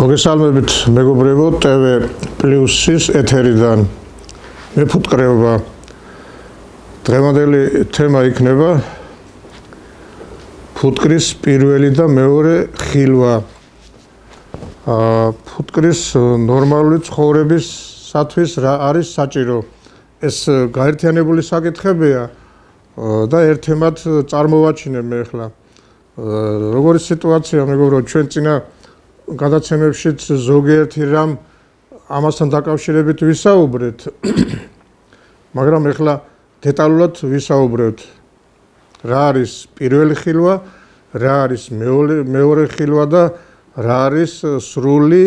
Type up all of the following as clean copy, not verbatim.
მოგესალმებით მეგობრებო, TV Plus-ის ეთერიდან მეფუტკრეობა. დღევანდელი თემა იქნება ფუტკრის პირველი და მეორე ხილვა. ფუტკრის ნორმალური ცხოვრებისათვის რა არის საჭირო? ეს გაერთიანებული საკითხებია და ერთემად წარმოვაჩინე მე ახლა. როგორი სიტუაცია მეგობრო, ჩვენ წინა გადაცემებშიც ზოგიერთი რამ ამასთან დაკავშირებით ვისაუბრეთ, მაგრამ ახლა დეტალურად ვისაუბრებთ. რა არის პირველი ხილვა, რა არის მეორე ხილვა და რა არის სრული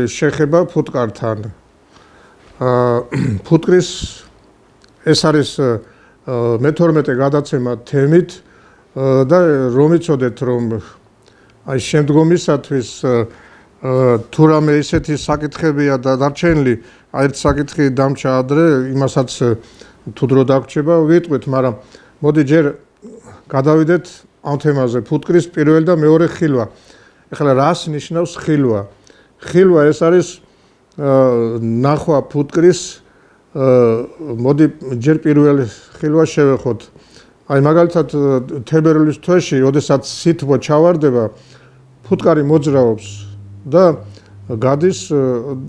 შეხება ფუტკართან. ფუტკრის ეს არის მე-12 გადაცემა თემით და რომ იცოდეთ რომ აი შემდგომისათვის თუ რამე ისეთი საკითხებია და დარჩენილი, აი ერთ საკითხი დამჭა ადრე, იმასაც თუ დრო დაგვრჩება ვიტყვით, მაგრამ მოდი ჯერ გადავიდეთ ამ თემაზე, ფუტკრის პირველი და მეორე ხილვა. ეხლა რას ნიშნავს ხილვა? ხილვა ეს არის ნახვა ფუტკრის, მოდი ჯერ პირველი ხილვა შევეხოთ. აი მაგალითად თებერვლის თვეში, როდესაც სითბო ჩავარდება, ფუტკარი მოძრაობს და გადის,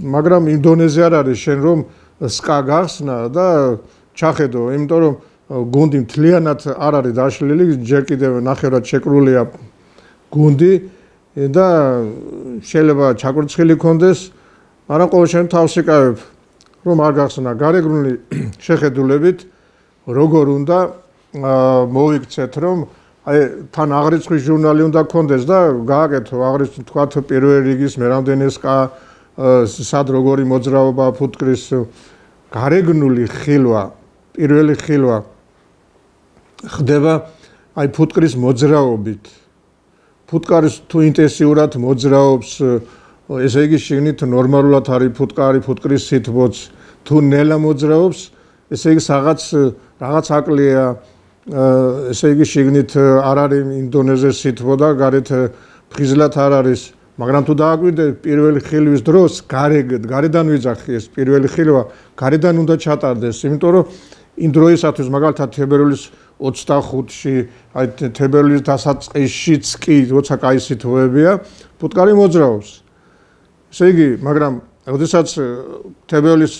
მაგრამ იმდონეზე არ არის შენ რომ სკა გახსნა და ჩახედო, იმიტომ რომ გუნდი მთლიანად არ არის დაშლილი, ჯერ კიდევ ნახევრად შეკრულია გუნდი და შეიძლება ჩაკვერცხილი კონდეს, მაგრამ ყოველ შემთხვევაში თავს იკავებ, რომ არ გახსნა გარეგნული შეხედულებით, როგორ უნდა მოვიქცეთ, რომ აი თან აღრიცხვის ჟურნალი უნდა კონდეს და გააკეთო აღრიცხვის თქვათ პირველი რიგის მე რამდენი სკა სად როგორი მოძრაობა ფუტკრის გარეგნული ხილვა, პირველი ხილვა ხდება აი ფუტკრის მოძრაობით. ფუტკარი თუ ინტენსიურად მოძრაობს, ესე იგი შიგნით ნორმალურად არის ფუტკარი, ფუტკრის სითბოც, თუ ნელა მოძრაობს, ესე იგი რაღაც აკლია, ესე იგი შიგნით არ არის ინდონეზე სითბო და გარეთ ფხიზლად არ არის, მაგრამ თუ დააკვირდე პირველი ხილვის დროს გარედან ვიძახი ეს პირველი ხილვა, გარედან უნდა ჩატარდეს, იმიტომ რომ იმ დროისათვის მაგალითად თებერვლის 25-ში, აი თებერვლის დასაწყისშიც კი, როცა კაი სითბოებია, ფუტკარი მოძრაობს. ესე იგი, მაგრამ როდესაც თებერვლის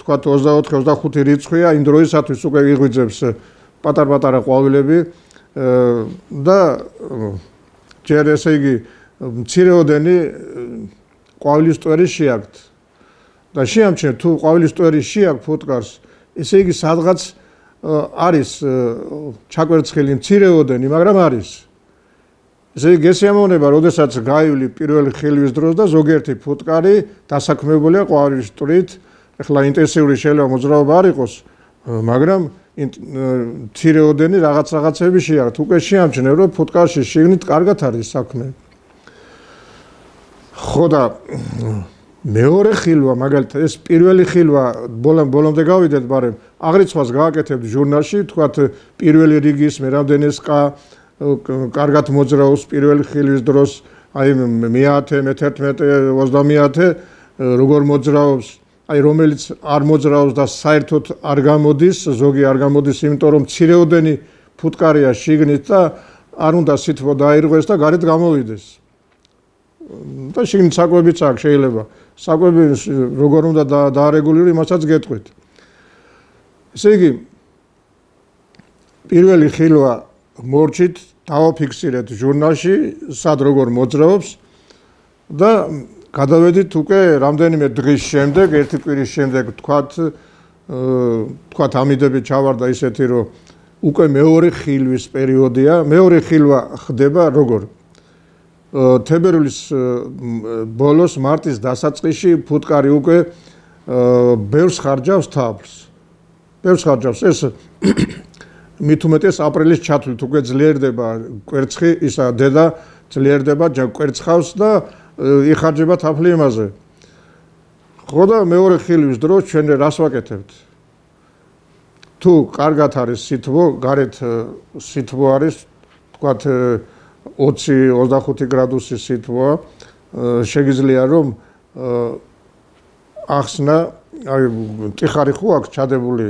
თქვათ 24-25 რიცხვია, იმ დროისათვის უკვე იღვიძებს პატარ-პატარა ყვავილები და ჯერ ესე იგი მცირეოდენი ყვავილის ტვერი შეაქვთ. და შეამჩნევთ თუ ყვავილის ტვერი შეაქვთ ფუტკარს, ესე იგი სადღაც არის ჩაკვერცხილი მცირეოდენი, მაგრამ არის. ესე იგი გესიამოვნება, როდესაც გაივლი პირველი ხილვის დროს და ზოგიერთი ფუტკარი დასაქმებულია ყვავილის ტვრით, ეხლა ინტენსიური შეიძლება მოძრაობა არ იყოს, მაგრამ მცირეოდენი რაღაცები შეაქვთ. უკვე შეამჩნევ, რომ ფუტკარში შიგნით კარგად არის საქმე. ხო და მეორე ხილვა, მაგალითად ეს პირველი ხილვა ბოლომდე გავიდეთ, მაგრამ აღრიცხვას გააკეთებთ ჟურნალში, თქვათ პირველი რიგის მე რამდენი სკა კარგად მოძრაობს პირველი ხილვის დროს, აი მე-10, მე-11, 30, როგორ მოძრაობს, აი რომელიც არ მოძრაობს და საერთოდ არ გამოდის, ზოგი არ გამოდის, იმიტომ რომ მცირეოდენი ფუტკარია შიგნით და არ უნდა სითბო დაირღვეს და გარეთ გამოვიდეს. და შიგნით საკვებიც აქვს შეიძლება. საკვები როგორ უნდა დაარეგულირო, იმასაც გეტყვით. ესე იგი პირველი ხილვა მორჩით დავაფიქსირეთ ჟურნალში, სად როგორ მოძრაობს და გადავედით უკვე რამდენიმე დღის შემდეგ, ერთი კვირის შემდეგ თქვათ ამიდები ჩავარდა ისეთი, რომ უკვე მეორე ხილვის პერიოდია. მეორე ხილვა ხდება როგორ? თებერვლის ბოლოს, მარტის დასაწყისში ფუტკარი უკვე ბევრს ხარჯავს თაბლს. ბევრს ხარჯავს. ეს მით უმეტეს აპრილის ჩათვლით უკვე ძლიერდება კვერცხი, ისა დედა ძლიერდება, კვერცხავს და იხარჯება თაფლი იმაზე. ხო და მეორე ხილვის დროს ჩვენ რას ვაკეთებთ? თუ კარგად არის სითბო, გარეთ სითბო არის, თქვათ 20-25 გრადუსი სითბოა, შეგიძლია რომ ახსნა აი ტიხარი ხო აქვს ჩადებული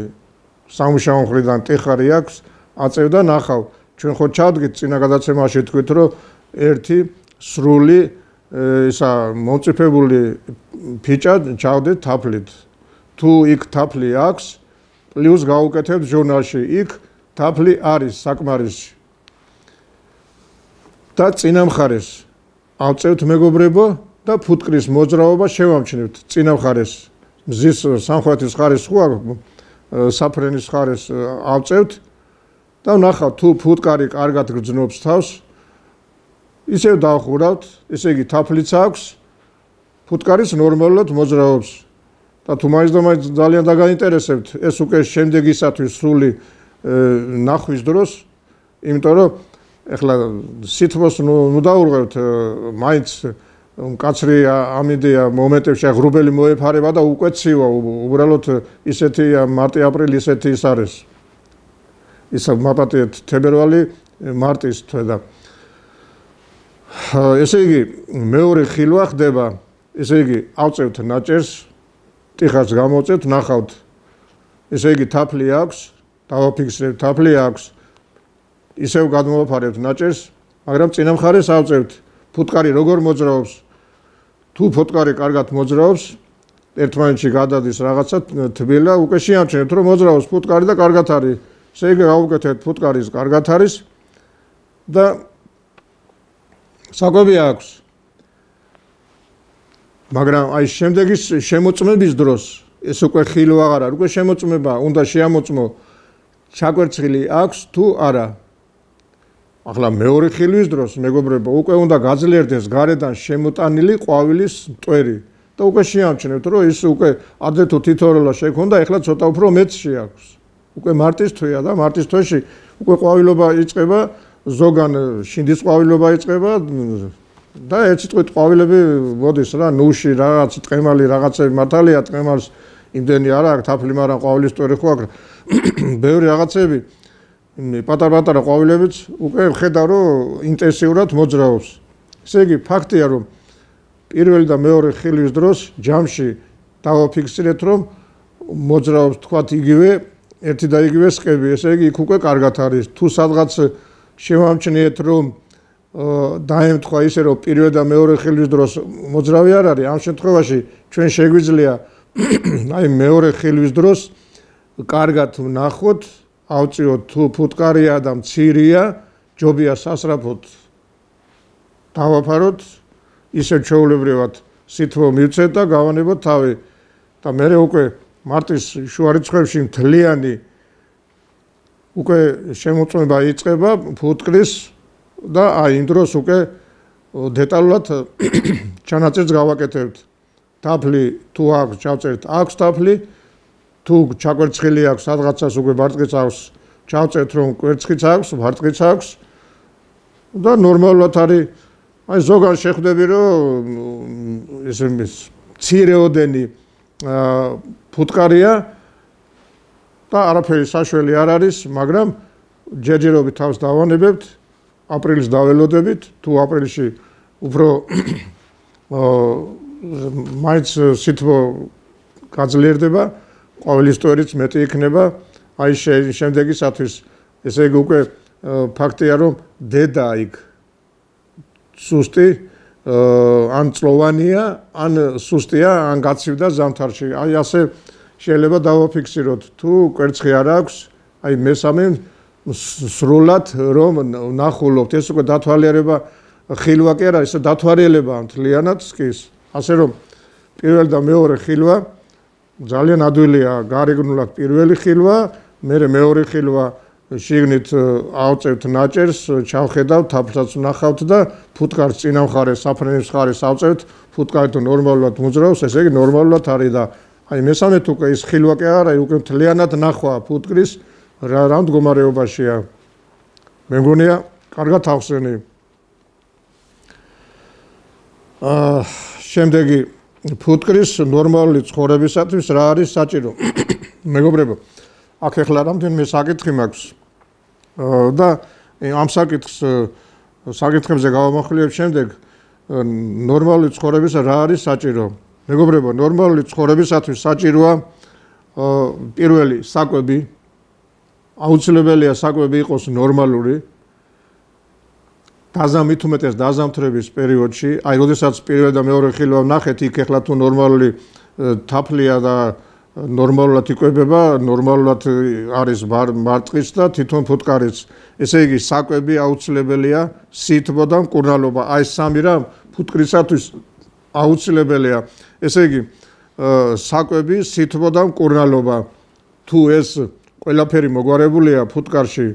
სამუშაო მხრიდან ტიხარი აქვს აწევდა ნახავ ჩვენ ხო ჩავდგით წინა გადაცემაში თქვით რომ ერთი სრული ისა მომწიფებული ფიჭა ჩავდეთ თაფლით თუ იქ თაფლი აქვს პლუს გავუკეთებთ ჟურნალში იქ თაფლი არის საკმარისი და წინა მხარეს ავწევთ მეგობრებო და ფუტკრის მოძრაობა შევამჩნევთ წინა მხარეს მზის სამხრეთის მხარეს ხო საფრენის მხარეს ავწევთ და ნახავთ თუ ფუტკარი კარგად გრძნობს თავს ისევ დავხურავთ ესე იგი თაფლიც აქვს ფუტკარის ნორმალურად მოძრაობს და თუ მაინც ძალიან დაგაინტერესებთ ეს უკვე შემდეგისათვის სრული ნახვის დროს იმიტომ რომ ეხლა სითბოს ნუ დაურღვევთ მაინც მკაცრი ამინდია მომენტებში ღრუბელი მოეფარება და უკვე ცივა უბრალოდ ისეთი მარტი-აპრილი ისეთი ის არის ისა მაპატიეთ თებერვალი მარტის თვე და ესე იგი მეორე ხილვა ხდება ესე იგი ავწევთ ნაჭერს ტიხას გამოწევთ ნახავთ ესე იგი თაფლი აქვს დავაფიქსირებთ თაფლი აქვს ისევ გადმოვაფარებთ ნაჭერს მაგრამ წინა მხარეს ავწევთ ფუტკარი როგორ მოძრაობს თუ ფუტკარი კარგად მოძრაობს ერთმანეთში გადადის რაღაცა თბილა უკვე შეამჩნევთ რომ მოძრაობს ფუტკარი და კარგად არის ესე იგი გავუკეთებთ ფუტკარის კარგად არის და საკვები აქვს მაგრამ აი შემდეგის შემოწმების დროს ეს უკვე ხილვა აღარ არის უკვე შემოწმება უნდა შეამოწმო ჩაკვერცხილი აქვს თუ არა ახლა მეორე ხილვის დროს მეგობრებო უკვე უნდა გაძლიერდეს გარედან შემოტანილი ყვავილის მტვერი და უკვე შეამჩნევთ რომ ის უკვე ადრე თუ თითოეულა შექონდა ეხლა ცოტა უფრო მეტში აქვს უკვე მარტის თვეა და მარტის თვეში უკვე ყვავილობა იწყება ზოგან შინდის ყვავილობა იწყება და ერთ სიტყვით ყვავილები მოდის რა ნუში რაღაც ტყემალი რაღაცები მართალია ტყემალს იმდენი არა აქვს თაფლი მაგრამ ყვავილის მტვერი ხო აქვს ბევრი რაღაცები პატარ-პატარა ყვავილებიც უკვე ხედავ რომ ინტენსიურად მოძრაობს ესე იგი ფაქტია რომ პირველი და მეორე ხილვის დროს ჯამში დავაფიქსირეთ რომ მოძრაობს თქვათ იგივე ერთი და იგივე სკები ესე იგი იქ უკვე კარგად არის თუ სადღაც შევამჩნიეთ რომ დაემთხვა ისე რომ პირველი და მეორე ხილვის დროს მოძრავი არ არის ამ შემთხვევაში ჩვენ შეგვიძლია აი მეორე ხილვის დროს კარგად ვნახოთ ავწიოთ თუ ფუტკარია და მცირია ჯობია სასწრაფოდ დავაფაროთ ისე ჩვეულებრივად სითბო მივცეთ და გავანებოთ თავი და მე უკვე მარტის შუა რიცხვებში მთლიანი უკვე შემოწმება იწყება ფუტკრის და აი იმ დროს უკვე დეტალურად ჩანაწერს გავაკეთებთ თაფლი თუ აქვს ჩავწერთ აქვს თაფლი თუ ჩაკვერცხილი აქვს სადღაცას უკვე ბარტყიც აქვს ჩავწერთ რომ კვერცხიც აქვს ბარტყიც აქვს და ნორმალურად არის აი ზოგან შეხვდები რომ ესე მცირეოდენი ფუტკარია და არაფერი საშველი არ არის მაგრამ ჯერჯერობით თავს დავანებებთ აპრილის დაველოდებით თუ აპრილში უფრო მაინც სითბო გაძლიერდება ყვავილის მტვერიც მეტი იქნება აი შემდეგისათვის ესე იგი უკვე ფაქტია რომ დედა იქ სუსტი ან წლოვანია ან სუსტია ან გაცივდა ზამთარში აი ასე შეიძლება დავაფიქსიროთ თუ კვერცხი არ აქვს აი მესამე სრულად რომ ნახულობთ ეს უკვე დათვალიერება ხილვა კი არა ეს დათვალიერება მთლიანად სკის ასე რომ პირველი და მეორე ხილვა ძალიან ადვილია გარეგნულად პირველი ხილვა მერე მეორე ხილვა შიგნით ავწევთ ნაჭერს ჩავხედავთ თაფლსაც ვნახავთ და ფუტკარს წინა მხარეს საფრენის მხარეს ავწევთ ფუტკარი თუ ნორმალურად მოძრაობს ესე იგი ნორმალურად არის და აი მესამედ უკვე ის ხილვა კი არა უკვე მთლიანად ნახვა ფუტკრის რა მდგომარეობაშია მე მგონია კარგად ახსენი შემდეგი ფუტკრის ნორმალური ცხოვრებისათვის რა არის საჭირო მეგობრებო აქ ახლა რამდენიმე საკითხი მაქვს და ამ საკითხებზე გავამახვილებ შემდეგ ნორმალური ცხოვრების რა არის საჭირო? მეგობრებო, ნორმალური ცხოვრებისათვის საჭიროა პირველი საკვები, აუცილებელია საკვები იყოს ნორმალური. მით უმეტეს დაზამთრების პერიოდში, აი როდესაც პირველი და მეორე ხილვა ვნახეთ, იქ ეხლა თუ ნორმალური თაფლია და ნორმალურად იკვებება, ნორმალურად არის მარტყიც და თვითონ ფუტკარიც. ესე იგი, საკვები აუცილებელია, სითბო და მკურნალობა. აი ეს სამი რამ ფუტკრისათვის აუცილებელია. ესე იგი, საკვები, სითბო და მკურნალობა. თუ ეს ყველაფერი მოგვარებულია ფუტკარში,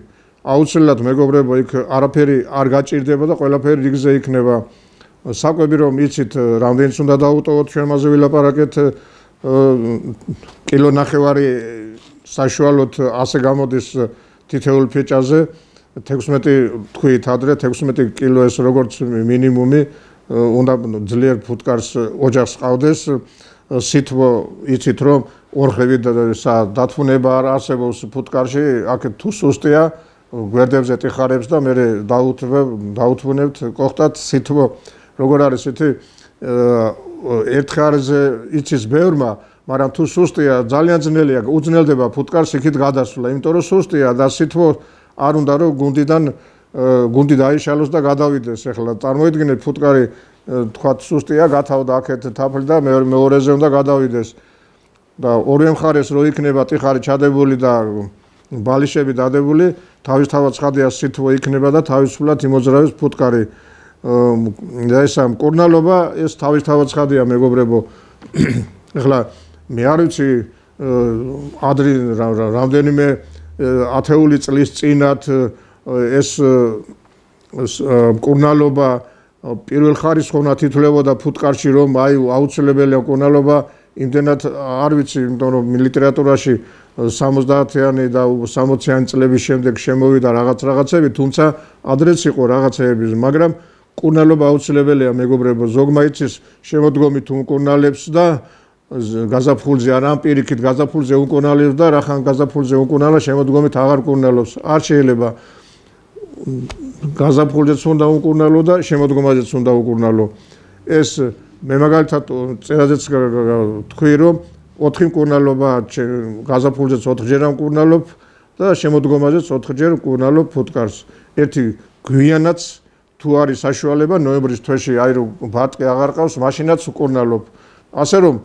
აუცილებლად მეგობრებო, იქ არაფერი არ გაჭირდება და ყველაფერი რიგზე იქნება. საკვები რომ იცით, რამდენიც უნდა დაუტოვოთ, ჩვენ მასზე ვილაპარაკეთ, კილო ნახევარი საშუალოდ ასე გამოდის თითოეულ ფეჭაზე, 16 თქვით ადრე, 16 კილო ეს როგორც მინიმუმი უნდა ძლიერ ფუტკარს ოჯახს ყავდეს. სითბო იცით რომ ორხევი დათვუნება არ არსებობს ფუტკარში, აქ თუ სუსტია გვერდებზე ტიხარებს და მე დაუთვუნებთ კოხტად სითბო როგორ არის ითი ერთხარზე იცის ბევრმა, მაგრამ თუ სუსტია ძალიან ძნელია, უძნელდება ფუტკარს იქით გადასვლა, იმიტომ რომ სუსტია და სითბო არ უნდა რომ გუნდი დაიშალოს და გადავიდეს. ეხლა წარმოიდგინეთ ფუტკარი თქვათ სუსტია, გათავდა აქეთ თაფლი და მეორეზე უნდა გადავიდეს. და ორივე მხარეს რო იქნება ტიხარი ჩადებული და ბალიშები დადებული, თავისთავად ცხადია სითბო იქნება და თავისუფლად იმოძრავებს ფუტკარი. და ესა მკურნალობა, ეს თავისთავად ცხადია მეგობრებო. ეხლა მე არ ვიცი ადრე რამდენიმე ათეული წლის წინათ ეს მკურნალობა პირველ ხარისხს უნდა თითლებოდა ფუტკარში, რომ აი აუცილებელია მკურნალობა, იმდენად არ ვიცი, იმიტომ რომ ლიტერატურაში 70-იანი და 60-იანი წლების შემდეგ შემოვიდა რაღაცები, თუმცა ადრეც იყო რაღაცეები, მაგრამ მკურნალობა აუცილებელია მეგობრებო. ზოგმა იცის შემოდგომით უმკურნალებს და გაზაფხულზე არ ამ პირიქით გაზაფხულზე უკურნალებს და რახან გაზაფხულზე უკურნალა შემოდგომით აღარ კურნალობს. არ შეიძლება გაზაფხულზეც უნდა უკურნალო და შემოდგომაზეც უნდა უკურნალო. ეს მე მაგალითად წერაზეც თქვი რომ 4 მკურნალობა გაზაფხულზეც 4ჯერ ამკურნალობ და შემოდგომაზეც 4ჯერ მკურნალობ ფუტკარს. ერთი გვიანაც თუ არის საშუალება ნოემბრის თვეში აი რომ ბარტყი აღარ ყავს, მაშინაც უკურნალობ. ასე რომ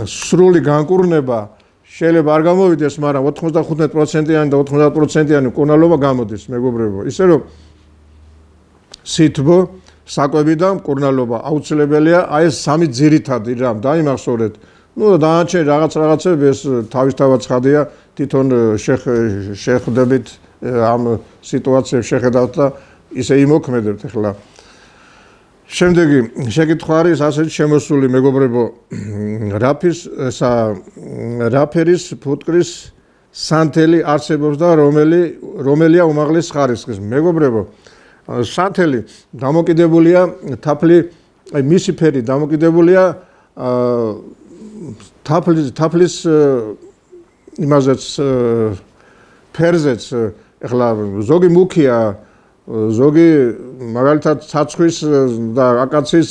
სრული განკურნება შეიძლება არ გამოვიდეს, მაგრამ 95%-იანი და 90%-იანი მკურნალობა გამოდის მეგობრებო. ისე რომ სითბო, საკვები და მკურნალობა აუცილებელია, აი ეს სამი ძირითადი რამ დაიმახსოვრეთ. დანარჩენი რაღაცები ეს თავისთავად ცხადია, თვითონ შეხვდებით ამ სიტუაციებს შეხედავთ და ისე იმოქმედებთ ახლა. შემდეგი შეკითხვა არის ასეთ შემოსული მეგობრებო, რაფერის ფუტკრის სანთელი არსებობს და რომელია უმაღლეს ხარისხის. მეგობრებო, სანთელი დამოკიდებულია თაფლი, აი მისი ფერი დამოკიდებულია თაფლის იმაზეც ფერზეც. ეხლა ზოგი მუქია, ზოგი მაგალითად ცაცხვის და აკაციის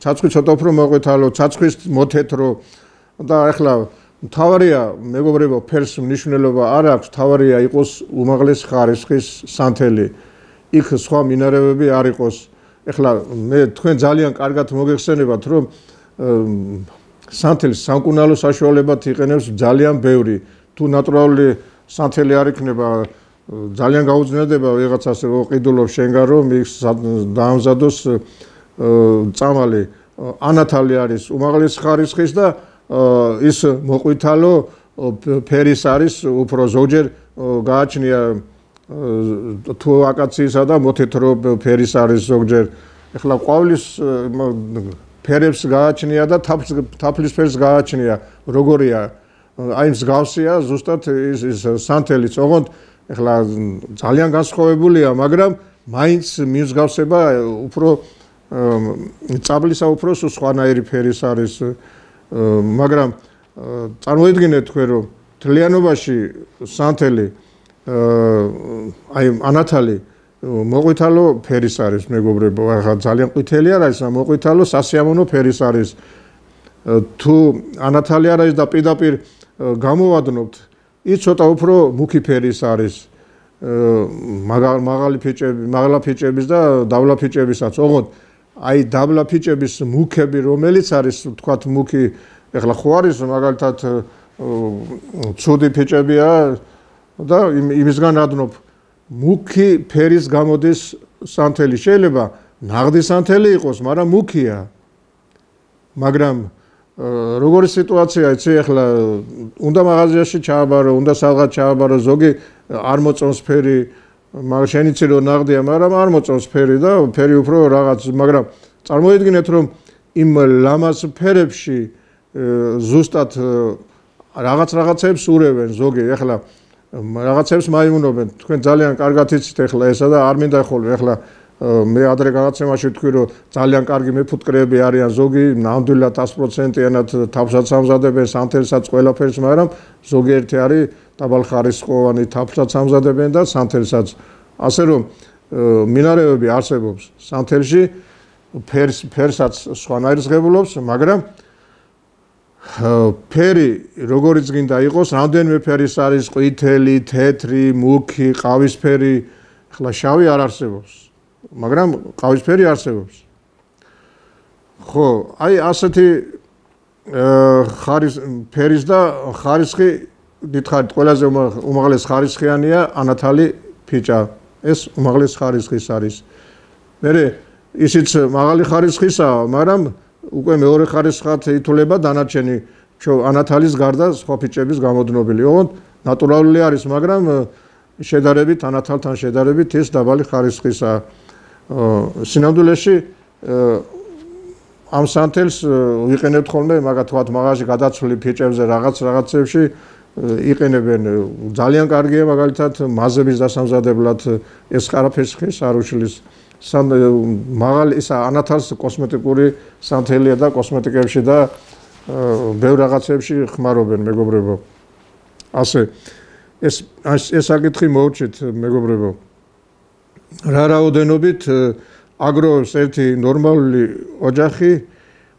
ცაცხვის ცოტა უფრო მოყვითალო, ცაცხვის მოთეთრო და ეხლა მთავარია მეგობრებო, ფერს მნიშვნელობა არ აქვს, მთავარია იყოს უმაღლეს ხარისხის სანთელი. იქ სხვა მინარევები არ იყოს. ეხლა მე თქვენ ძალიან კარგად მოგეხსენებათ, რომ სანთელს სამკურნალო საშუალებად იყენებს ძალიან ბევრი. თუ ნატურალური სანთელი არ იქნება, ძალიან გაუძნელდება ვიღაცას ყიდულობს შენგან რომ დაამზადოს წამალი. ანათალი არის უმაღლეს ხარისხის და ის მოყვითალო ფერის არის უფრო ზოგჯერ გააჩნია თუ აკაციისა და მოთეთრო ფერის არის ზოგჯერ. ეხლა ყვავილის ფერებს გააჩნია და თაფლის ფერს გააჩნია. როგორია? აი მსგავსია ზუსტად ის სანთელიც, ოღონდ ეხლა ძალიან განსხვავებულია, მაგრამ მაინც მიმსგავსება უფრო წაბლისა უფრო სხვანაირი ფერის არის. მაგრამ წარმოიდგინეთ თქვენ რომ თლიანობაში სანთელი აი ანათალი მოყვითალო ფერის არის მეგობრებო, ახლა ძალიან ყვითელი არ არის, მოყვითალო სასიამოვნო ფერის არის. თუ ანათალი არ არის და პირდაპირ გამოვადნობთ, ის ცოტა უფრო მუქი ფერის არის. მაღალი ფიჭები, მაღლა ფიჭების და დაბლა ფიჭებისაც. ოღონდ აი დაბლა ფიჭების მუქები, რომელიც არის, თქვათ, მუქი, ეხლა ხო არის მაგალითად ცუდი ფიჭებია და იმისგან ადნობ მუქი ფერის გამოდის სანთელი. შეიძლება ნაღდი სანთელი იყოს, მაგრამ მუქია. მაგრამ როგორი სიტუაცია იცი, ეხლა უნდა მაღაზიაში ჩააბარო, უნდა სადღაც ჩააბარო, ზოგი არ მოწონს ფერი, მაგრამ შენ იცი რომ ნაღდია, მაგრამ არ მოწონს ფერი და ფერი უფრო რაღაც, მაგრამ წარმოიდგინეთ რომ იმ ლამაზ ფერებში ზუსტად რაღაცებს ურევენ ზოგი, ეხლა რაღაცებს მაიმუნობენ. თქვენ ძალიან კარგად იცით ეხლა ესა და არ მინდა ხოლმე ეხლა მე ადრე გადაცემაში ვთქვი რომ ძალიან კარგი მეფუტკრეები არიან, ზოგი ნამდვილად 100%-იანად თაფსაც ამზადებენ, სანთელსაც, ყველაფერს, მაგრამ ზოგიერთი არის დაბალხარისხოვანი, თაფსაც ამზადებენ და სანთელსაც. ასე რომ მინარევები არსებობს სანთელში, ფერსაც სხვანაირს ღებულობს, მაგრამ ფერი როგორიც გინდა იყოს, რამდენიმე ფერის არის, ყვითელი, თეთრი, მუქი, ყავისფერი, ახლა შავი არ არსებობს, მაგრამ ყავისფერი არსებობს. ხო, აი ასეთი ფერის და ხარისხი გითხარით, ყველაზე უმაღლეს ხარისხიანია ანათალი ფიჭა. ეს უმაღლეს ხარისხის არის. მერე ისიც მაღალი ხარისხისაა, მაგრამ უკვე მეორე ხარისხად ითვლება დანარჩენი ანათალის გარდა სხვა ფიჭების გამოდნობილი. ოღონდ ნატურალური არის, მაგრამ შედარებით ანათალთან შედარებით ის დაბალი ხარისხისაა. სინამდვილეში ამ სანთელს ვიყენებთ ხოლმე, მაგათ თქვათ მაღაზიაში გადაცვლილი ფიჭებზე რაღაცებში იყენებენ. ძალიან კარგია მაგალითად მაზების დასამზადებლად, ეს ყარაფესხის არ უშლის. მაღალი ისა ანათალს კოსმეტიკური სანთელია და კოსმეტიკებში და ბევრ რაღაცებში ხმარობენ მეგობრებო. ასე ეს საკითხი მოვჭით მეგობრებო. რა რაოდენობით აგროვებს ერთი ნორმალური ოჯახი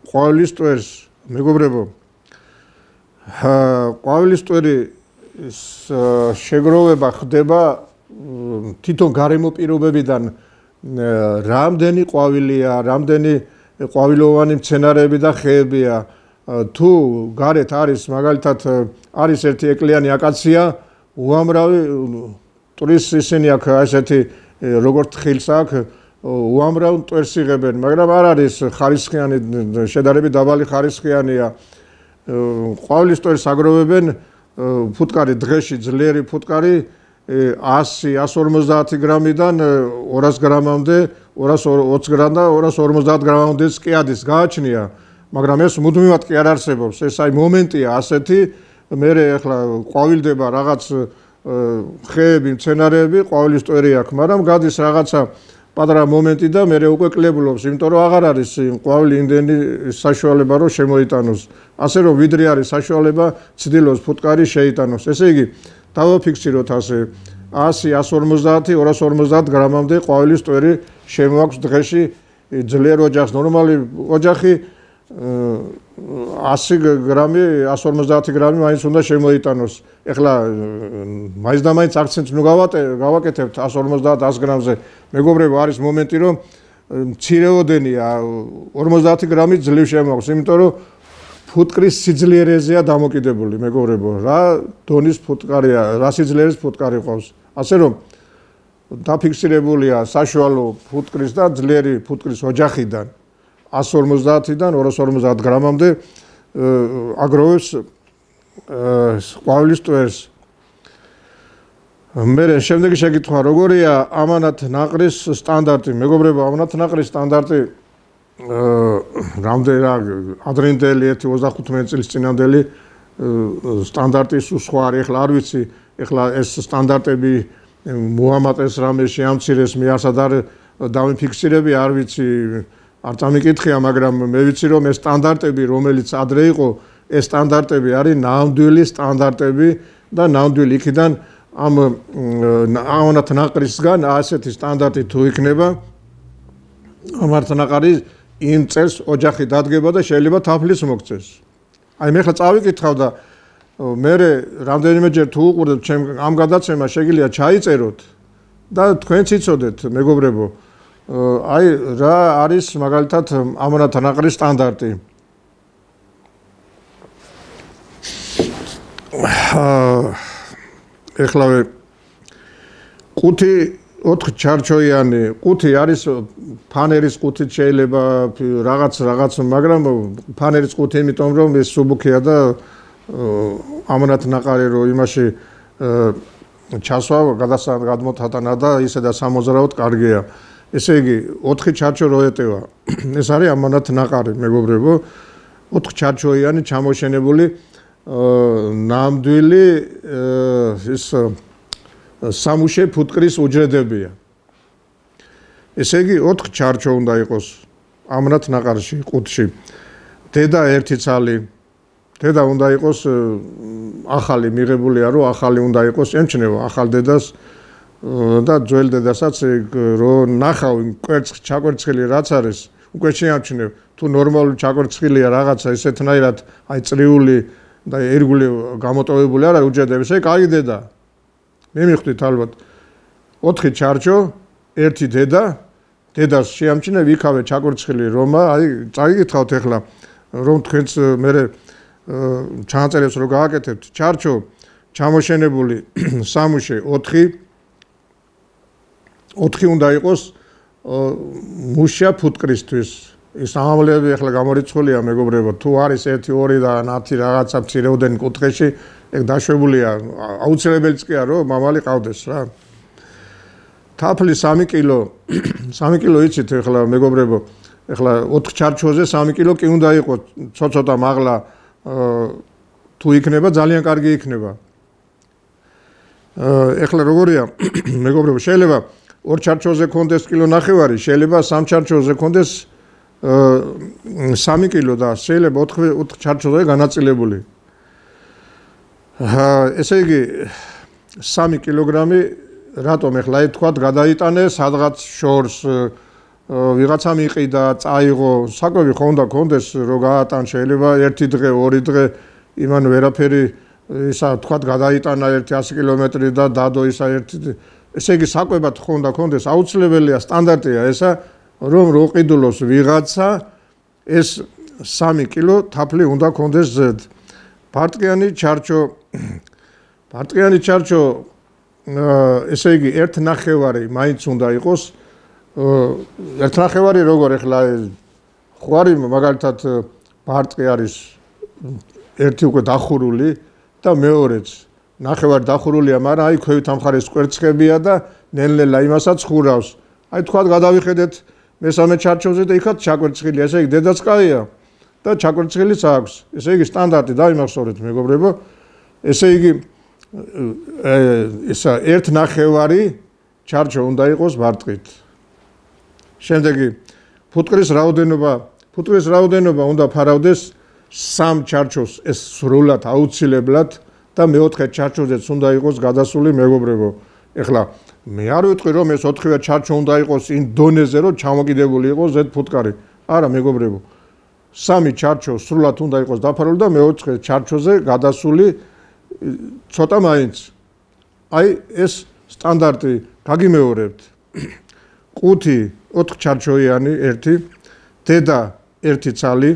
ყვავილის ტვერს მეგობრებო. ყვავილის ტვერის შეგროვება ხდება თვითონ გარემო პირობებიდან, რამდენი ყვავილია, რამდენი ყვავილოვანი მცენარეები და ხეებია. თუ გარეთ არის მაგალითად არის ერთი ეკლიანი აკაცია, უამრავი ტვრის ისინი აქ ასეთი როგორც თხილს აქ უამრავ ტვერს იღებენ, მაგრამ არ არის ხარისხიანი, შედარებით დაბალი ხარისხიანია. ყვავილის ტვერს აგროვებენ ფუტკარი, დღეში ძლიერი ფუტკარი 100-150 გრამიდან 200 გრამამდე, 220 გრამ და 250 გრამამდეც კი ადის, გააჩნია, მაგრამ ეს მუდმივად კი არ არსებობს. ეს აი მომენტია ასეთი, მე ახლა ყვავილდება რაღაც ხეები, მცენარეები, ყვავილის ტვერი აქვს, მაგრამ გადის რაღაცა პატარა მომენტი და მე უკვე კლებულობს, იმიტომ რომ აღარ არის ყვავილი იმდენი საშუალება რომ შემოიტანოს. ასე რომ ვიდრე არის საშუალება ცდილობს ფუტკარი შეიტანოს. ესე იგი დავაფიქსიროთ ასე 100-150, 250 გრამამდე ყვავილის ტვერი შემოაქვს დღეში ძლიერ ოჯახს. ნორმალი ოჯახი 100 გრამი, 150 გრამი მაინც უნდა შემოიტანოს. ეხლა მაინც და მაინც აქცენტს ნუ გავაკეთებთ 150-100 გრამზე. მეგობრებო, არის მომენტი რომ მცირეოდენია 50 გრამი ძლივ შემოაქვს, იმიტომ რომ ფუტკრის სიძლიერეზეა დამოკიდებული მეგობრებო. რა დონის ფუტკარია, რა სიძლიერეს ფუტკარი ყავს. ასე რომ დაფიქსირებულია საშუალო ფუტკრის და ძლიერი ფუტკრის ოჯახიდან 150-დან 250 გრამამდე აგროვებს ყვავილის ტვერს. მე შემდეგი შეკითხვა, როგორია ამანათ ნაყრის სტანდარტი? მეგობრებო, ამანათ ნაყრის სტანდარტი ადრინდელი 1-35 წლის წინანდელი სტანდარტის სხვა არის, ეხლა არ ვიცი, ეხლა ეს სტანდარტები მოამატეს რამე შეამცირეს, მე არსად არ დავიფიქსირები, არ ვიცი, არ წამიკითხია, მაგრამ მე ვიცი რომ ეს სტანდარტები, რომელიც ადრე იყო, ეს სტანდარტები არის ნამდვილი სტანდარტები და ნამდვილი იქიდან ამ ამონათ ნაყრისგან ასეთი სტანდარტი თუ იქნება ამართ ნაყარი იმ წელს ოჯახი დადგება და შეიძლება თაფლის მოგწეს. აი მე ხა წავიკითხავ და მე რამდენიმეჯერ თუ უყურებთ ჩემ ამ გადაცემა შეგიძლია ჩაიწეროთ და თქვენც იცოდეთ მეგობრებო აი რა არის მაგალითად ამონათ ნაყრის სტანდარტი. ეხლავე 4 ჩარჩოიანი ყუთი არის ფანერის ყუთით შეიძლება რაღაც მაგრამ ფანერის ყუთი იმიტომ რომ ეს სუბუქია და ამონათ ნაყარი რო იმაში ჩასვა გადმოთატანა და ისე და სამოძრაოდ კარგია. ესე იგი 4 ჩარჩო რო ეტევა ეს არის ამონათ ნაყარი მეგობრებო 4 ჩარჩოიანი ჩამოშენებული ნამდვილი ის სამუშე ფუტკრის უჯრედებია. ესე იგი 4 ჩარჩო უნდა იყოს ამონათ ნაყარში ყუთში. დედა 1 ცალი. დედა უნდა იყოს ახალი მიღებულია რომ ახალი უნდა იყოს ემჩნევა ახალ დედას და ძველ დედასაც რო ნახავ ჩაკვერცხილი რაც არის უკვე შეამჩნევ თუ ნორმალური ჩაკვერცხილია რაღაცა ესეთნაირად აი წრიული და ერგული გამოტოვებული არა უჯრედები ესე კაი დედა მე მიხვდით ალბათ 4 ჩარჩო 1 დედა დედას შეამჩნევ იქავე ჩაკვერცხილი რომა აი წაიგითხავთ ახლა რომ თქვენც მე ჩანაწერებს რო გააკეთებთ ჩარჩო ჩამოშენებული სამუშე 4 უნდა იყოს მუშა ფუტკრისთვის ის ამავლები ახლა გამორიცხულია მეგობრებო თუ არის 1 2 და ნათი რაღაცა მცირეოდენ კუთხეში ეგ დაშვებულია აუცილებელიც კი არა რომ მამალი ყავდეს რა თაფლი 3 კილო 3 კილო იცით ახლა მეგობრებო ახლა 4 ჩარჩოზე 3 კილო კი უნდა იყოს ცოტა მაღლა თუ იქნება ძალიან კარგი იქნება ახლა როგორია მეგობრებო შეიძლება 2 ჩარჩოზე კონდეს კილო ნახევარი შეიძლება 3 ჩარჩოზე კონდეს 3 კილო და შეიძლება 4 ჩარჩოზე განაწილებული ესე იგი 3 კილოგრამი რატომ ახლა აი თქვა გადაიტანე სადღაც შორს ვიღაცა მიყიდა წაიღო საკვები ხო უნდა კონდეს რომ გაატან შეიძლება 1 დღე 2 დღე იმან ვერაფერი ისა თქვა გადაიტანა 100 კილომეტრი და დადო ისა 1 ესე იგი საკვებად ხო უნდა კონდეს აუცილებელია სტანდარტია ესა რომ რო ყიდულოს ვიღაცა ეს 3 კილო თაფლი უნდა კონდეს ზედ პარტყიანი ჩარჩო ესე იგი 1/9 მაინც უნდა იყოს 1/9 როგორ ახლა ხვარი მაგალითად პარტყი არის ერთი უკვე დახურული და მეორეც ნახევარი დახურულია მაგრამ აი ქვევით ამ ხარეს კვერცხებია და ნელ-ნელა იმასაც ხურავს აი თქვა გადავიხედეთ მესამე ჩარჩოზე და იქაც ჩაკვერცხილია ესე იგი დედაც კაია და ჩაკვერცხილიც აქვს ესე იგი სტანდარტი დაიმახსოვრეთ მეგობრებო ესე იგი ისა 1/9 ჩარჩო უნდა იყოს ბარტყით შემდეგი ფუტკრის რაოდენობა უნდა ფარავდეს 3 ჩარჩოს ეს სრულად აუცილებლად და მეოთხე ჩარჩოზეც უნდა იყოს გადასული მეგობრებო ეხლა მე არ ვიტყვი რომ ეს 4-ვე ჩარჩო უნდა იყოს იმ დონეზე რომ ჩამოკიდებული იყოს ზედ ფუტკარი არა მეგობრებო 3 ჩარჩო სრულად უნდა იყოს დაფარული და მეოთხე ჩარჩოზე გადასული ცოტა მაინც აი ეს სტანდარტი გაგიმეორებთ ყუთი 4 ჩარჩოიანი 1 დედა 1 ცალი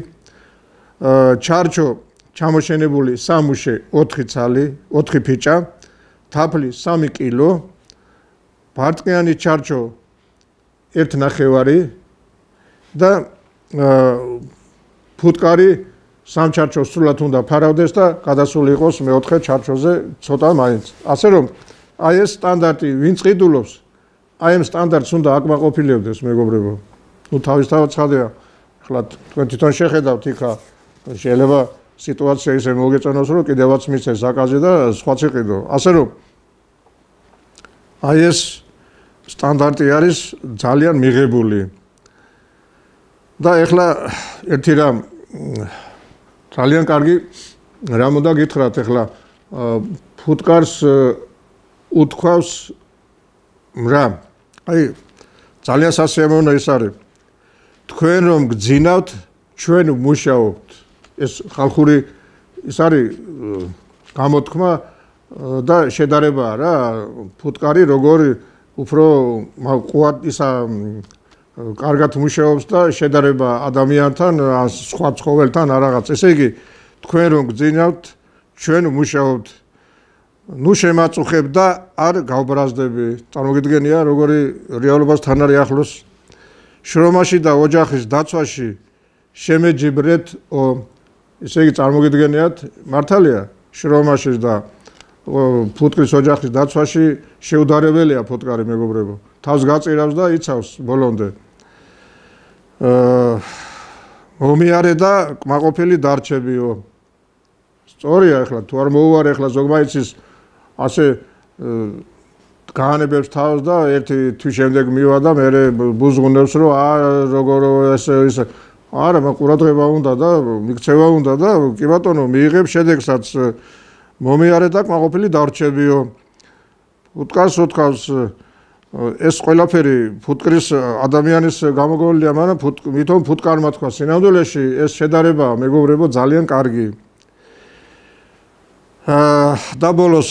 ჩარჩო ჩამოშენებული სამუშე 4 ცალი 4 ფიჭა თაფლი 3 კილო პარტყიანი ჩარჩო 1/9 და ფუტკარი 3 ჩარჩოს სრულად უნდა ფარავდეს და გადასული იყოს მეოთხე ჩარჩოზე ცოტა მაინც ასე რომ აი ეს სტანდარტი ვინც ყიდულობს აი ამ სტანდარტს უნდა აკმაყოფილებდეს მეგობრებო ნუ თავისთავად ცხადია ახლა თქვენ თვითონ შეხედავთ იქა შეიძლება სიტუაცია ისე მოგეწონოს რომ კიდევაც მისცეს ზაკაზე და სხვაც იყიდო ასე რომ აი ეს სტანდარტი არის ძალიან მიღებული და ეხლა ერთი რამ ძალიან კარგი რამ უნდა გითხრათ ეხლა ფუტკარს უთქვავს რა აი ძალიან სასიამოვნო ის არის თქვენ რომ გძინავთ ჩვენ ვმუშაობთ ეს ხალხური ის არის გამოთქმა და შედარებაა რა ფუტკარი როგორი უფრო ყუად ისა კარგად მუშაობს და შედარება ადამიანთან სხვა ცხოველთან რაღაც ესე იგი თქვენ რომ გძინავთ ჩვენ ვმუშაობთ ნუ შემაწუხებ და არ გავბრაზდები წარმოგიდგენია როგორი რეალობასთან არის ახლოს შრომაში და ოჯახის დაცვაში შემეჯიბრეთ ესე იგი წარმოგიდგენიათ მართალია შრომაში და ფუტკრის ოჯახის დაცვაში შეუდარებელია ფუტკარი მეგობრებო თავს გაწირავს და იცავს ბოლომდე მომიარე და კმაყოფილი დარჩებიო სწორია ახლა თუ არ მოუვარე ახლა ზოგმაიცის ასე გაანებებს თავს და ერთი თვის შემდეგ მივა და მე ბუზღუნებს რომ როგორ ესე არა მაგ ყურადღება უნდა და მიქცევა უნდა და კი ბატონო მიიღებ შედეგსაც მომიარე და კმაყოფილი დარჩებიო ფუტკარს უთქავს ეს ყველაფერი ფუტკრის ადამიანის გამოგონილია მაგრამ მithom ფუტკარმა თქვა სინამდვილეში ეს შედარება მეგობრებო ძალიან კარგი და ბოლოს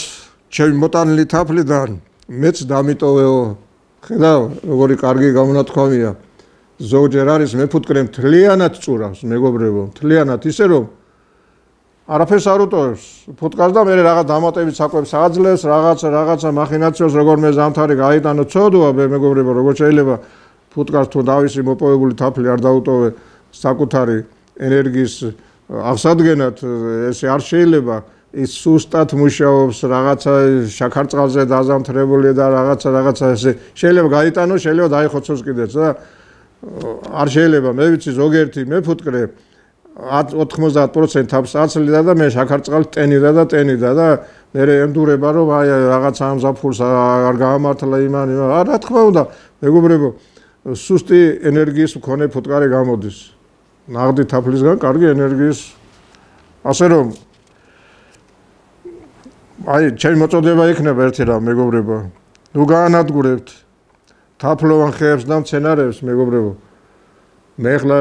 ჩემი მოტანილი თაფლიდან მეც დამიტოვეო ხედავ როგორი კარგი გამონათქვამია ზოგჯერ არის მეფუტკრე მთლიანად წურავს მეგობრებო მთლიანად ისე რომ არაფერს არ უტოვებს ფუტკარს და მე რაღაც დამატებით საკვებს აძლევს რაღაცა მახინაციოს როგორ მე ზამთარი გაიტანო ცოდოა მეგობრებო როგორ შეიძლება ფუტკარს თუ დავისი მოპოვებული თაფლი არ დაუტოვე საკუთარი ენერგიის აღსადგენად ესე არ შეიძლება ის სუსტად მუშაობს რაღაცა შაქარწყალზე დაზამთრებული და რაღაცა ესე შეიძლება გაიტანო შეიძლება დაიხოცოს კიდეც და არ შეიძლება მე ვიცი ზოგიერთი მეფუტკრე 90% თავს აცლიდა და მე შაქარწყალს ტენიდა და მე ემდურება რომ აი რაღაცა ამ ზაფხულს არ გაამართლა იმანი რა თქმა უნდა მეგობრებო სუსტი ენერგიის მქონე ფუტკარი გამოდის ნაღდი თაფლისგან კარგი ენერგიის ასე რომ აი ჩემი მოწოდება იქნება ერთი რამ მეგობრებო ნუ გაანადგურებთ თაფლოვან ხეებს და მცენარეებს მეგობრებო მე ახლა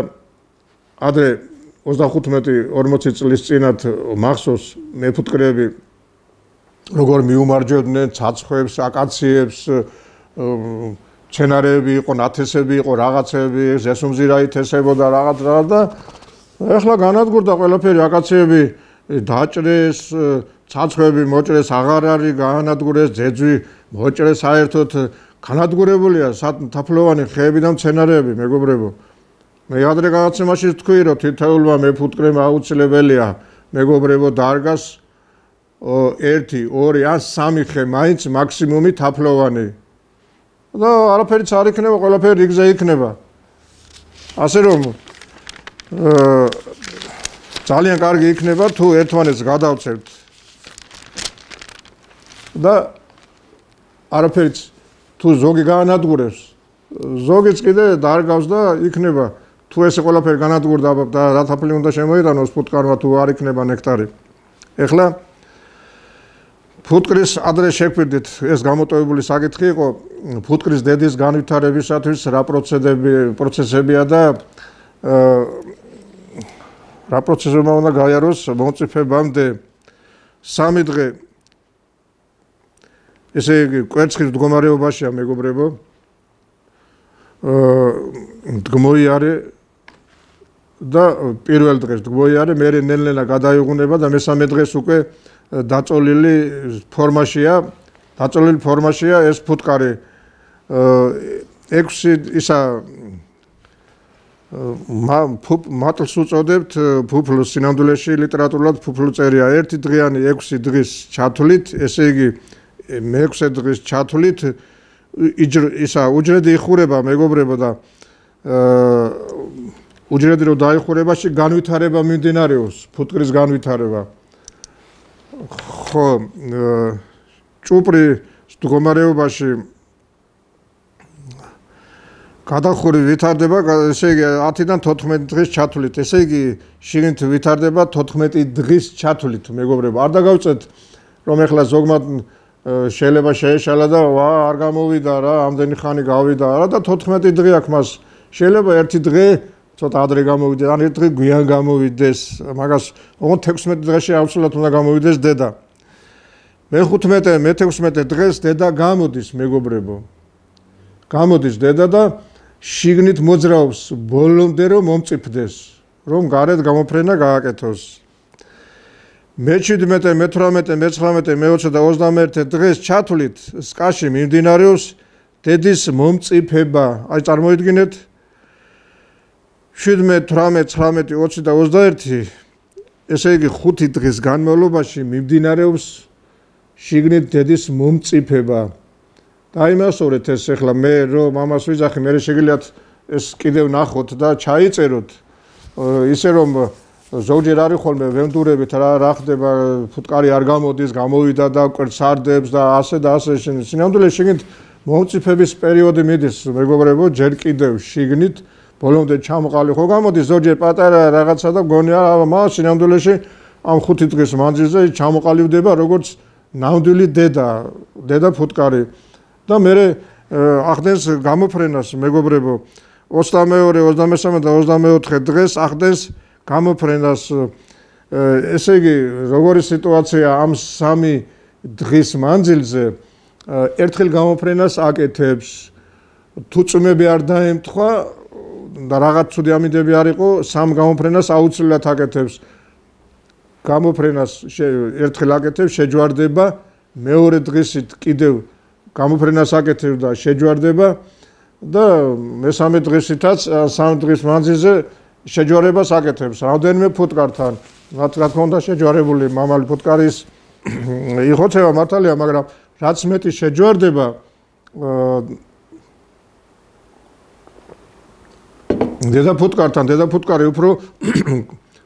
ადრე 35-40 წლის წინათ მახსოვს მეფუტკრეები როგორ მიუმარჯვებდნენ ცაცხვებს, აკაციებს, მცენარეები იყო, ნათესები იყო, რაღაცები, ზესუმზირა ითესებოდა რაღაც და ახლა განადგურდა ყველაფერი აკაციები დაჭრეს, ცაცხვები მოჭრეს, აღარ არის გაანადგურეს, ძეძვი მოჭრეს საერთოდ განადგურებულია თაფლოვანი ხეები და მცენარეები მეგობრებო მე ადრე გადაცემაში ვთქვი რომ თითოეულმა მეფუტკრემ აუცილებელია მეგობრებო დარგას 1, 2 ან 3 ხე მაინც მაქსიმუმი თაფლოვანი და არაფერიც არ იქნება ყველაფერი რიგზე იქნება ასე რომ ძალიან კარგი იქნება თუ ერთმანეთს გადავწევთ და არაფერიც თუ ზოგი გაანადგურებს ზოგიც კიდე დარგავს და იქნება თუ ესე ყველაფერი განადგურდა და რა თაფლი უნდა შემოიტანოს ფუტკარმა თუ არ იქნება ნექტარი ეხლა ფუტკრის ადრე შეგვირდით ეს გამოტოვებული საკითხი იყო ფუტკრის დედის განვითარებისათვის რა პროცესებია და რა პროცესებმა უნდა გაიაროს მომწიფებამდე 3 დღე ესე იგი კვერცხის მდგომარეობაშია მეგობრებო მდგმოიარე და პირველ დღეს მდგმოიარე მე ნელ-ნელა გადაიღუნება და მესამე დღეს უკვე დაწოლილი ფორმაშია ეს ფუტკარი 6 ისა მატლს უწოდებთ ფუფლს სინამდვილეში ლიტერატურულად ფუფლუ წერია 1 დღიანი 6 დღის ჩათვლით ესე იგი მე-6 დღის ჩათვლით ისა უჯრედი იხურება მეგობრებო და უჯრედი რო დაიხურებაში განვითარება მიმდინარეობს ფუტკრის განვითარება ხო ჭუპრი მდგომარეობაში გადახური ვითარდება ესე იგი 10-დან 14 დღის ჩათვლით ესე იგი შიგნით ვითარდება 14 დღის ჩათვლით მეგობრებო არ დაგავწეთ რომ ეხლა ზოგმა შეიძლება შეეშალა და ვა არ გამოვიდა რა, ამდენი ხანი გავიდა რა და 14 დღე აქვს მას. შეიძლება ერთი დღე ცოტა ადრე გამოვიდეს, ან ერთი დღე გვიან გამოვიდეს, მაგას 16 დღეში აუცილებლად უნდა გამოვიდეს დედა. მე-16 დღეს დედა გამოდის, მეგობრებო. გამოდის დედა და შიგნით მოძრაობს ბოლომდე რომ მომწიფდეს, რომ გარეთ გამოფრენა გააკეთოს. მე-17, მე-18, მე-19, მე-20 და 21 დღეს ჩათვლით სკაში მიმდინარეობს დედის მომწიფება. აი წარმოიდგინეთ 17, 18, 19, 20 და 21 ესე იგი 5 დღის განმავლობაში მიმდინარეობს შიგნით დედის მომწიფება. დაიმასწორეთ ეს ახლა მე რომ მამას ვიძახი, მე შეგიძლიათ ეს კიდევ ნახოთ და ჩაიწეროთ. ისე რომ ზოგჯერ არის ხოლმე ვემდურებით რა ხდება, ფუტკარი არ გამოდის, გამოვიდა და კვერცხარდებს და ასე და ასე. სინამდვილეში შიგნით მომწიფების პერიოდი მიდის, მეგობრებო, ჯერ კიდევ შიგნით ბოლომდე ჩამოყალიბ ხო გამოდის ზოგჯერ პატარა რაღაცა და გონია მაგრამ სინამდვილეში ამ 5 დღის მანძილზე ჩამოყალიბდება როგორც ნამდვილი დედა ფუტკარი და მე ახდენს გამოფრენას მეგობრებო 22, 23 და 24 დღეს ახდენს გამოფრენას ესე იგი როგორი სიტუაცია ამ 3 დღის მანძილზე ერთხელ გამოფრენას აკეთებს თუ წმები არ დაემთხვა და რაღაც ცუდი ამინდები არ იყო 3 გამოფრენას აუცილებლად აკეთებს გამოფრენას ერთხელ აკეთებს შეჯვარდება მეორე დღისით კიდევ გამოფრენას აკეთებს და შეჯვარდება და მესამე დღისითაც 3 დღის მანძილზე შეჯვარებას აკეთებს რამდენიმე ფუტკართან რა თქმა უნდა შეჯვარებული მამალი ფუტკარის იხოცება მართალია მაგრამ რაც მეტი შეჯვარდება დედა ფუტკარი უფრო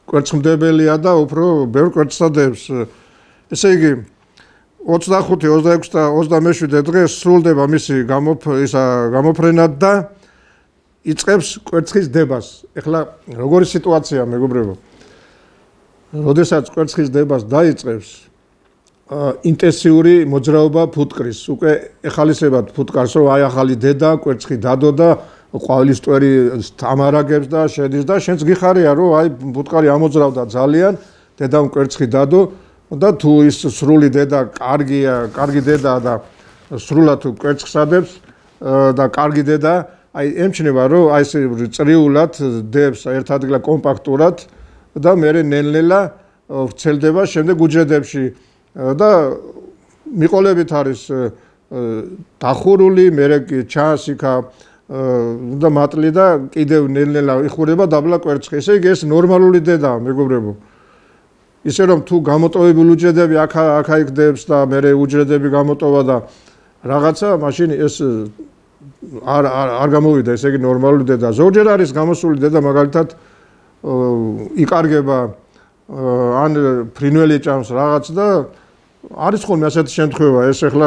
კვერცხმდებელია და უფრო ბევრ კვერცხს დებს. ესე იგი 25, 26 და 27 დღეს სრულდება მისი გამოფრენა და იწყებს კვერცხის დებას. ეხლა როგორი სიტუაცია მეგობრებო? როდესაც კვერცხის დებას დაიწყებს ინტენსიური მოძრაობა ფუტკრის. უკვე ეხალისებად ფუტკარს რომ აი ახალი დედა კვერცხი დადო და ყვავილის ტვერი ამარაგებს და შედის და შენც გიხარია რომ აი ფუტკარი ამოძრავდა ძალიან დედამ კვერცხი დადო და თუ ის სრული დედა კარგი დედა და სრულად კვერცხს ადებს და კარგი დედა აი ემჩნევა რომ აი ეს წრიულად დებს ერთ ადგილას კომპაქტურად და მერე ნელ-ნელა ვრცელდება შემდეგ უჯრედებში და მიყოლებით არის დახურული მერე ჩანს იქა და მატლი და კიდევ ნელ-ნელა იხურება დაბლა კვერცხი. ესე იგი ეს ნორმალური დედაა მეგობრებო. ისე რომ თუ გამოტოვებული უჯრედები აქ-იქ დებს და მერე უჯრედები გამოტოვა და რაღაცა მაშინ ეს არ გამოვიდა, ესე იგი ნორმალური დედა. ზოგჯერ არის გამოსული დედა მაგალითად იკარგება ან ფრინველი ჭამს რაღაც და არის ხოლმე ასეთი შემთხვევა, ეს ახლა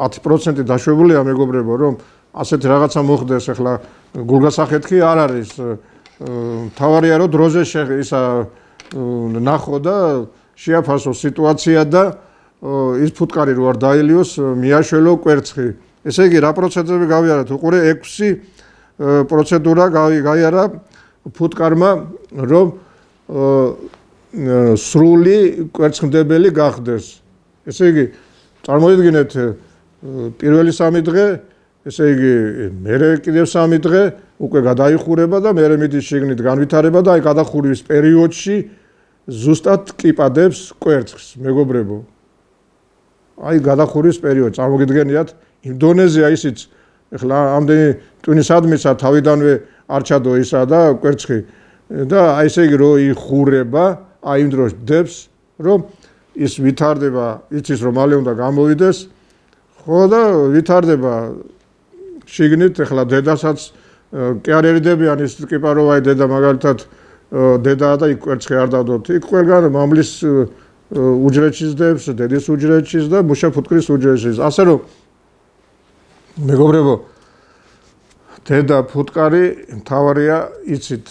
10% დაშვებულია მეგობრებო, რომ ასეთი რაღაცა მოხდეს, ახლა გულგასახეთქი არ არის. თავარია რომ დროზე ისა ნახო და შეაფასო სიტუაცია და ის ფუტკარი რო არ დაელიოს, მიაშველო კვერცხი. ესე იგი რა პროცედურები გავიარეთ? უყურე 6 პროცედურა გაიარა ფუტკარმა, რომ სრული კვერცხმდებელი გახდეს. ესე იგი წარმოიდგინეთ პირველი 3 დღე ესე იგი მერე კიდევ 3 დღე უკვე გადაიხურება და მერე მიდის შიგნით განვითარება და აი გადახურვის პერიოდში ზუსტად კიპადებს კვერცხს მეგობრებო. აი გადახურვის პერიოდი წარმოგიდგენიათ ინდონეზია ისიც ეხლა ამდენი ტვინისადმისა თავიდანვე არ ჩადო ისა და კვერცხი და აი ესე იგი რო იხურება აი იმ დროს დებს რომ ის ვითარდება იცის რომ მალე უნდა გამოვიდეს ხო და ვითარდება შიგნით ეხლა დედასაც კი არ ერიდებიან ის კიპაროვაი დედა მაგალითად დედაა და იქ კვერცხი არ დავდოთ იქ ყველგან მამლის უჯრედშიც დებს დედის უჯრედშიც და მუშა ფუტკრის უჯრედშიც ასე რომ მეგობრებო დედა ფუტკარი მთავარია იცით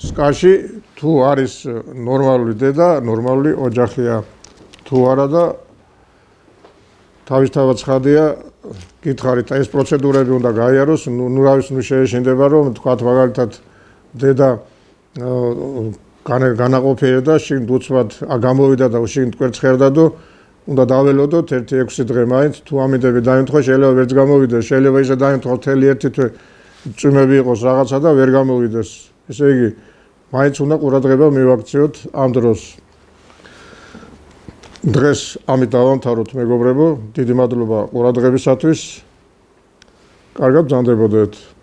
სკაში თუ არის ნორმალური დედა ნორმალური ოჯახია თუ არა და თავისთავად ცხადია, გითხარით, ეს პროცედურები უნდა გაიაროს, ნუ შეეშინდება, რომ თქვათ მაგალითად დედა განაყოფიერდა, შიგნით უცბად გამოვიდა და შიგნით კვერცხს ხერდა და უნდა დაველოდოთ 1-6 დღე მაინც, თუ ამინდები დაემთხვა, შეიძლება ვერც გამოვიდეს, შეიძლება ისე დაემთხვა მთელი ერთი თვე წვიმები იყოს რაღაცა და ვერ გამოვიდეს. ესე იგი, მაინც უნდა ყურადღება მივაქციოთ ამ დროს. დღეს ამით დავამთავროთ, მეგობრებო, დიდი მადლობა ყურადღებისათვის. კარგად ბრძანდებოდეთ.